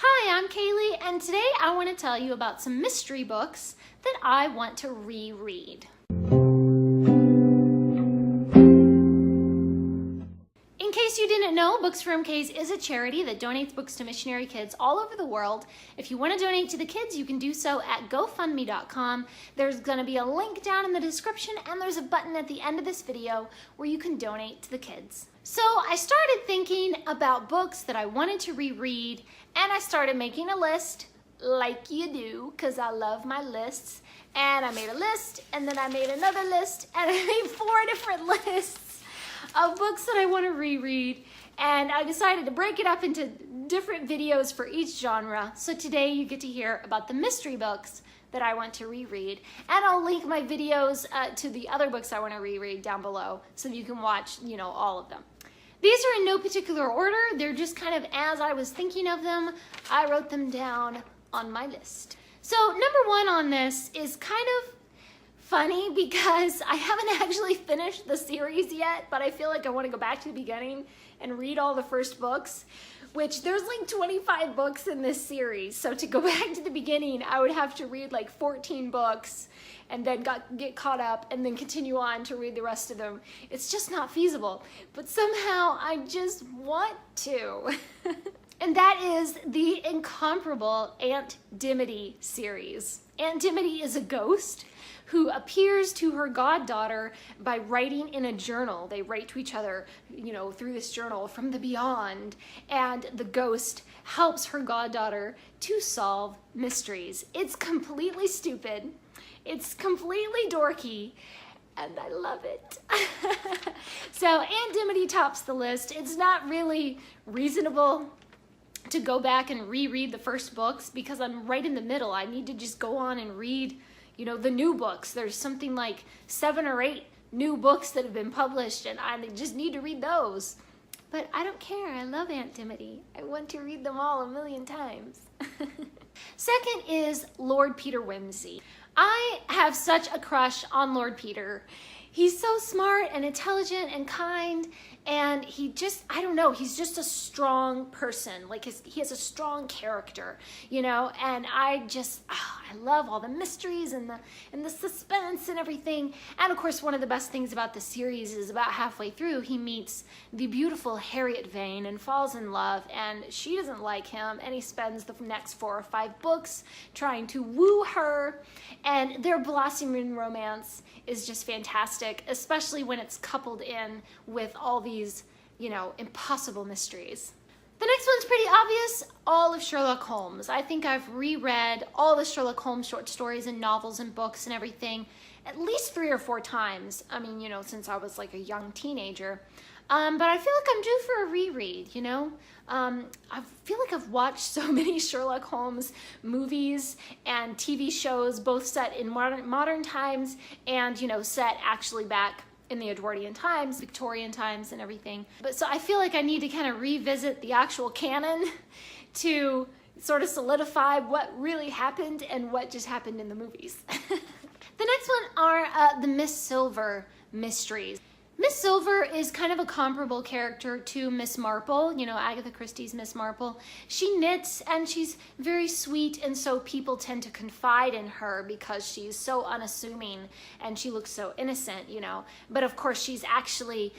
Hi, I'm Kaylee, and today I want to tell you about some mystery books that I want to reread. In case you didn't know, Books for MKs is a charity that donates books to missionary kids all over the world. If you want to donate to the kids, you can do so at GoFundMe.com. There's going to be a link down in the description, and there's a button at the end of this video where you can donate to the kids. So I started thinking about books that I wanted to reread, and I started making a list, like you do, because I love my lists. And I made a list, and then I made another list, and I made 4 different lists of books that I want to reread. And I decided to break it up into different videos for each genre. So today you get to hear about the mystery books that I want to reread. And I'll link my videos to the other books I want to reread down below so you can watch, all of them. These are in no particular order. They're just kind of as I was thinking of them, I wrote them down on my list. So number 1 on this is kind of funny because I haven't actually finished the series yet, but I feel like I want to go back to the beginning and read all the first books, which there's like 25 books in this series. So to go back to the beginning, I would have to read like 14 books and then get caught up and then continue on to read the rest of them. It's just not feasible, but somehow I just want to. And that is the incomparable Aunt Dimity series. Aunt Dimity is a ghost who appears to her goddaughter by writing in a journal. They write to each other, through this journal from the beyond. And the ghost helps her goddaughter to solve mysteries. It's completely stupid. It's completely dorky. And I love it. So Aunt Dimity tops the list. It's not really reasonable to go back and reread the first books because I'm right in the middle. I need to just go on and read the new books. There's something like 7 or 8 new books that have been published, and I just need to read those. But I don't care. I love Aunt Dimity. I want to read them all a million times. Second is Lord Peter Wimsey. I have such a crush on Lord Peter. He's so smart and intelligent and kind, and he's just a strong person. Like he has a strong character, and I love all the mysteries and the suspense and everything. And of course, one of the best things about the series is about halfway through, he meets the beautiful Harriet Vane and falls in love, and she doesn't like him, and he spends the next 4 or 5 books trying to woo her, and their blossoming romance is just fantastic, especially when it's coupled in with all these, impossible mysteries. The next one's pretty obvious, all of Sherlock Holmes. I think I've reread all the Sherlock Holmes short stories and novels and books and everything at least 3 or 4 times. I mean, since I was like a young teenager. But I feel like I'm due for a reread, I feel like I've watched so many Sherlock Holmes movies and TV shows, both set in modern times and, set actually back in the Edwardian times, Victorian times and everything. But so I feel like I need to kind of revisit the actual canon to sort of solidify what really happened and what just happened in the movies. The next one are the Miss Silver mysteries. Miss Silver is kind of a comparable character to Miss Marple, Agatha Christie's Miss Marple. She knits and she's very sweet, and so people tend to confide in her because she's so unassuming and she looks so innocent, But of course she's actually,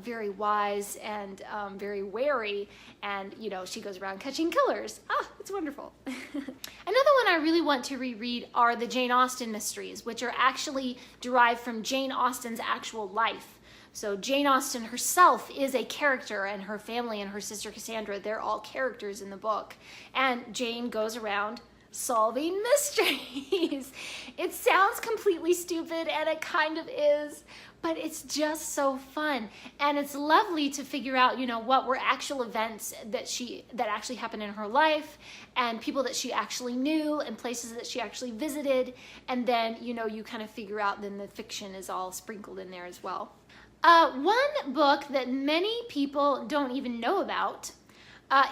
very wise and very wary, and, she goes around catching killers. It's wonderful. Another one I really want to reread are the Jane Austen mysteries, which are actually derived from Jane Austen's actual life. So Jane Austen herself is a character, and her family and her sister Cassandra, they're all characters in the book. And Jane goes around solving mysteries. It sounds completely stupid, and it kind of is, but it's just so fun. And it's lovely to figure out, what were actual events that actually happened in her life, and people that she actually knew, and places that she actually visited. And then, you kind of figure out then the fiction is all sprinkled in there as well. One book that many people don't even know about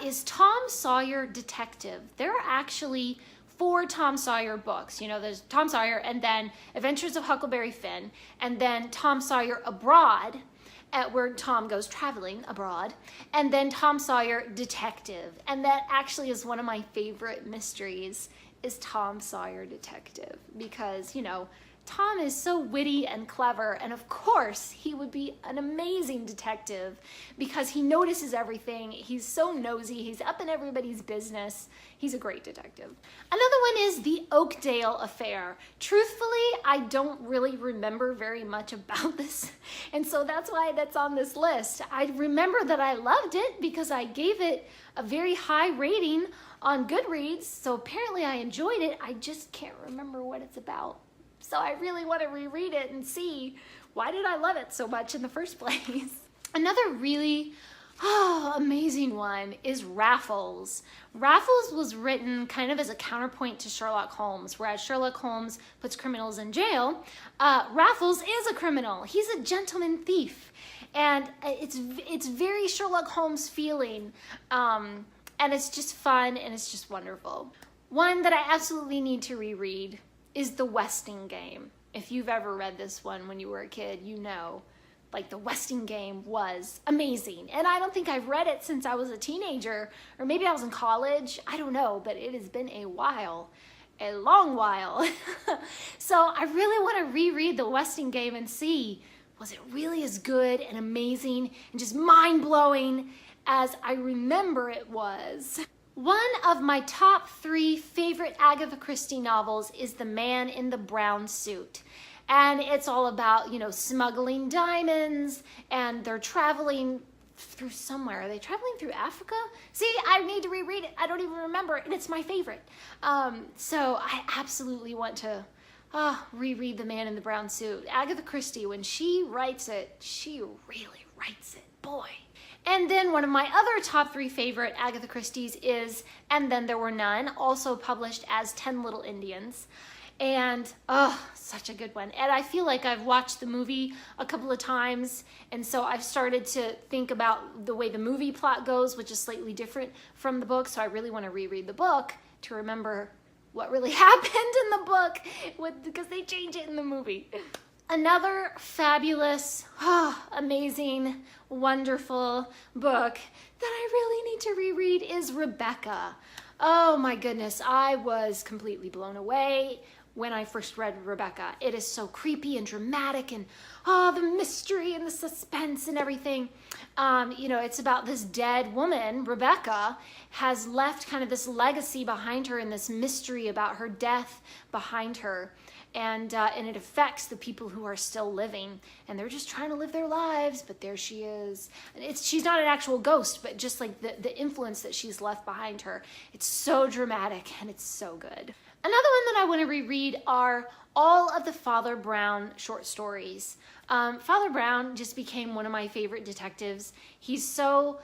is Tom Sawyer Detective. There are actually 4 Tom Sawyer books. There's Tom Sawyer, and then Adventures of Huckleberry Finn, and then Tom Sawyer Abroad, where Tom goes traveling abroad, and then Tom Sawyer, detective. And that actually is one of my favorite mysteries, is Tom Sawyer, detective, because, you know, Tom is so witty and clever, and of course he would be an amazing detective because he notices everything. He's so nosy. He's up in everybody's business. He's a great detective. Another one is The Oakdale Affair. Truthfully, I don't really remember very much about this, and so that's why that's on this list. I remember that I loved it because I gave it a very high rating on Goodreads, so apparently I enjoyed it. I just can't remember what it's about. So I really want to reread it and see why did I love it so much in the first place. Another really amazing one is Raffles. Raffles was written kind of as a counterpoint to Sherlock Holmes, whereas Sherlock Holmes puts criminals in jail. Raffles is a criminal. He's a gentleman thief. And it's very Sherlock Holmes feeling. And it's just fun and it's just wonderful. One that I absolutely need to reread is The Westing Game. If you've ever read this one when you were a kid, you know, like, The Westing Game was amazing. And I don't think I've read it since I was a teenager, or maybe I was in college. I don't know, but it has been a while, a long while. So I really want to reread The Westing Game and see, was it really as good and amazing and just mind-blowing as I remember it was? One of my top 3 favorite Agatha Christie novels is The Man in the Brown Suit. And it's all about, you know, smuggling diamonds, and they're traveling through somewhere. Are they traveling through Africa? See, I need to reread it. I don't even remember, and it's my favorite. So I absolutely want to reread The Man in the Brown Suit. Agatha Christie, when she writes it, she really writes it. Boy. And then one of my other top 3 favorite Agatha Christie's is And Then There Were None, also published as 10 Little Indians. And, such a good one. And I feel like I've watched the movie a couple of times, and so I've started to think about the way the movie plot goes, which is slightly different from the book, so I really want to reread the book to remember what really happened in the book, because they change it in the movie. Another fabulous, amazing, wonderful book that I really need to reread is Rebecca. Oh my goodness, I was completely blown away when I first read Rebecca. It is so creepy and dramatic, and the mystery and the suspense and everything. You know, it's about this dead woman. Rebecca has left kind of this legacy behind her and this mystery about her death behind her. And it affects the people who are still living, and they're just trying to live their lives, but there she is. She's not an actual ghost, but just like the influence that she's left behind her. It's so dramatic, and it's so good. Another one that I want to reread are all of the Father Brown short stories. Father Brown just became one of my favorite detectives. He's so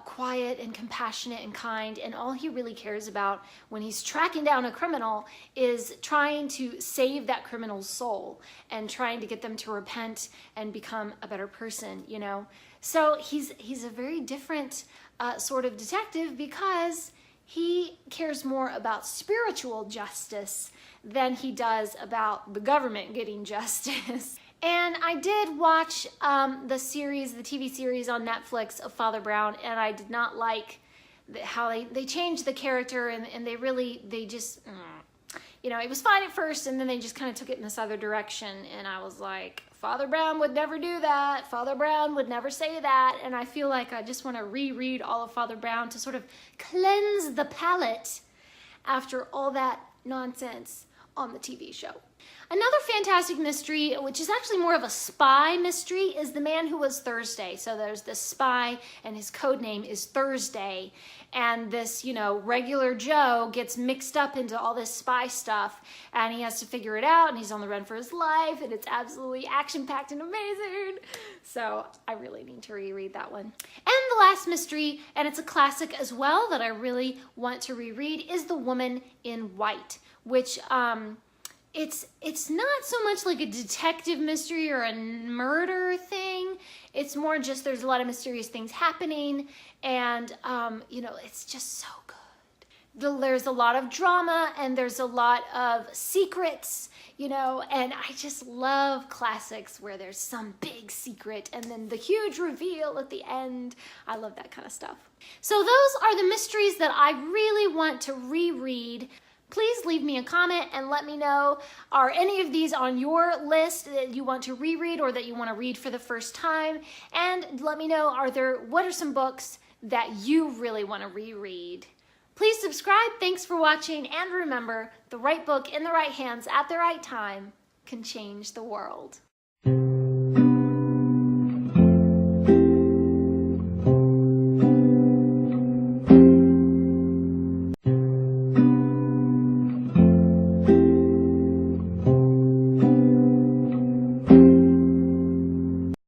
quiet and compassionate and kind, and all he really cares about when he's tracking down a criminal is trying to save that criminal's soul and trying to get them to repent and become a better person, you know. So he's a very different sort of detective because he cares more about spiritual justice than he does about the government getting justice. And I did watch the TV series on Netflix of Father Brown, and I did not like how they changed the character, and they just, you know, it was fine at first, and then they just kind of took it in this other direction, and I was like, Father Brown would never do that. Father Brown would never say that, and I feel like I just want to reread all of Father Brown to sort of cleanse the palate after all that nonsense on the TV show. Another fantastic mystery, which is actually more of a spy mystery, is The Man Who Was Thursday. So there's this spy, and his code name is Thursday. And this, you know, regular Joe gets mixed up into all this spy stuff, and he has to figure it out, and he's on the run for his life, and it's absolutely action-packed and amazing. So I really need to reread that one. And the last mystery, and it's a classic as well that I really want to reread, is The Woman in White, which it's not so much like a detective mystery or a murder thing. It's more just there's a lot of mysterious things happening, and you know, it's just so good. there's a lot of drama and there's a lot of secrets, you know, and I just love classics where there's some big secret and then the huge reveal at the end. I love that kind of stuff. So those are the mysteries that I really want to reread. Please leave me a comment and let me know, are any of these on your list that you want to reread or that you want to read for the first time? And let me know, what are some books that you really want to reread? Please subscribe, thanks for watching, and remember, the right book in the right hands at the right time can change the world.